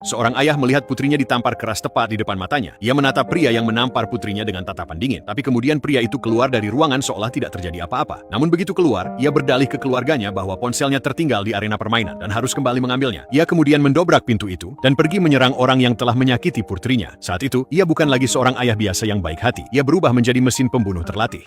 Seorang ayah melihat putrinya ditampar keras tepat di depan matanya. Ia menatap pria yang menampar putrinya dengan tatapan dingin. Tapi kemudian pria itu keluar dari ruangan seolah tidak terjadi apa-apa. Namun begitu keluar, ia berdalih ke keluarganya bahwa ponselnya tertinggal di arena permainan dan harus kembali mengambilnya. Ia kemudian mendobrak pintu itu dan pergi menyerang orang yang telah menyakiti putrinya. Saat itu, ia bukan lagi seorang ayah biasa yang baik hati. Ia berubah menjadi mesin pembunuh terlatih.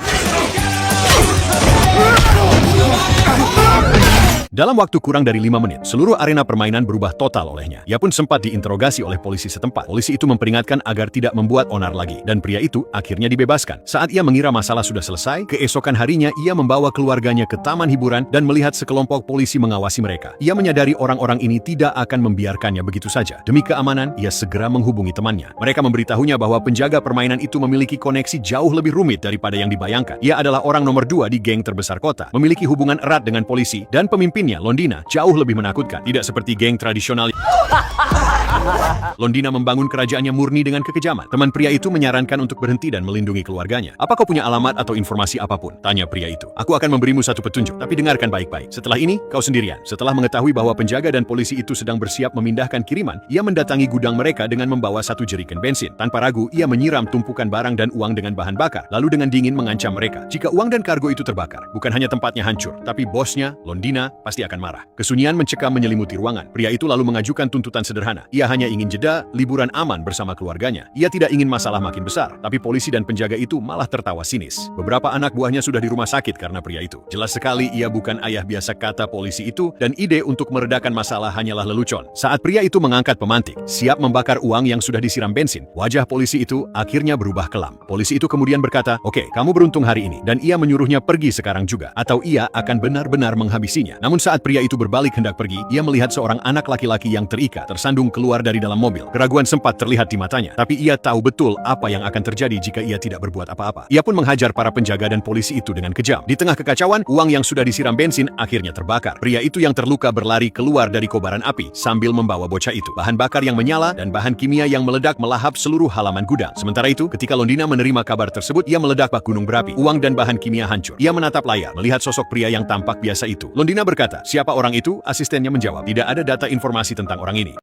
Dalam waktu kurang dari 5 menit, seluruh arena permainan berubah total olehnya. Ia pun sempat diinterogasi oleh polisi setempat. Polisi itu memperingatkan agar tidak membuat onar lagi, dan pria itu akhirnya dibebaskan. Saat ia mengira masalah sudah selesai, keesokan harinya ia membawa keluarganya ke taman hiburan dan melihat sekelompok polisi mengawasi mereka. Ia menyadari orang-orang ini tidak akan membiarkannya begitu saja. Demi keamanan, ia segera menghubungi temannya. Mereka memberitahunya bahwa penjaga permainan itu memiliki koneksi jauh lebih rumit daripada yang dibayangkan. Ia adalah orang nomor 2 di geng terbesar kota, memiliki hubungan erat dengan polisi, dan pemimpin Londina jauh lebih menakutkan, tidak seperti geng tradisional. Londina membangun kerajaannya murni dengan kekejaman. Teman pria itu menyarankan untuk berhenti dan melindungi keluarganya. "Apa kau punya alamat atau informasi apapun?" tanya pria itu. "Aku akan memberimu satu petunjuk, tapi dengarkan baik-baik. Setelah ini, kau sendirian." Setelah mengetahui bahwa penjaga dan polisi itu sedang bersiap memindahkan kiriman, ia mendatangi gudang mereka dengan membawa satu jerigen bensin. Tanpa ragu, ia menyiram tumpukan barang dan uang dengan bahan bakar, lalu dengan dingin mengancam mereka. Jika uang dan kargo itu terbakar, bukan hanya tempatnya hancur, tapi bosnya, Londina, pasti akan marah. Kesunyian mencekam menyelimuti ruangan. Pria itu lalu mengajukan tuntutan sederhana. Ia hanya ingin jeda, liburan aman bersama keluarganya. Ia tidak ingin masalah makin besar, tapi polisi dan penjaga itu malah tertawa sinis. Beberapa anak buahnya sudah di rumah sakit karena pria itu. Jelas sekali ia bukan ayah biasa, kata polisi itu, dan ide untuk meredakan masalah hanyalah lelucon. Saat pria itu mengangkat pemantik, siap membakar uang yang sudah disiram bensin, wajah polisi itu akhirnya berubah kelam. Polisi itu kemudian berkata, "Oke, kamu beruntung hari ini," dan ia menyuruhnya pergi sekarang juga, atau ia akan benar-benar menghabisinya. Namun saat pria itu berbalik hendak pergi, ia melihat seorang anak laki-laki yang terikat, tersandung keluar dari dalam mobil. Keraguan sempat terlihat di matanya, tapi ia tahu betul apa yang akan terjadi jika ia tidak berbuat apa-apa. Ia pun menghajar para penjaga dan polisi itu dengan kejam. Di tengah kekacauan, uang yang sudah disiram bensin akhirnya terbakar. Pria itu yang terluka berlari keluar dari kobaran api sambil membawa bocah itu. Bahan bakar yang menyala dan bahan kimia yang meledak melahap seluruh halaman gudang. Sementara itu, ketika Londina menerima kabar tersebut, ia meledak bak gunung berapi. Uang dan bahan kimia hancur. Ia menatap layar, melihat sosok pria yang tampak biasa itu. Londina berkata, "Siapa orang itu?" Asistennya menjawab, "Tidak ada data informasi tentang orang ini."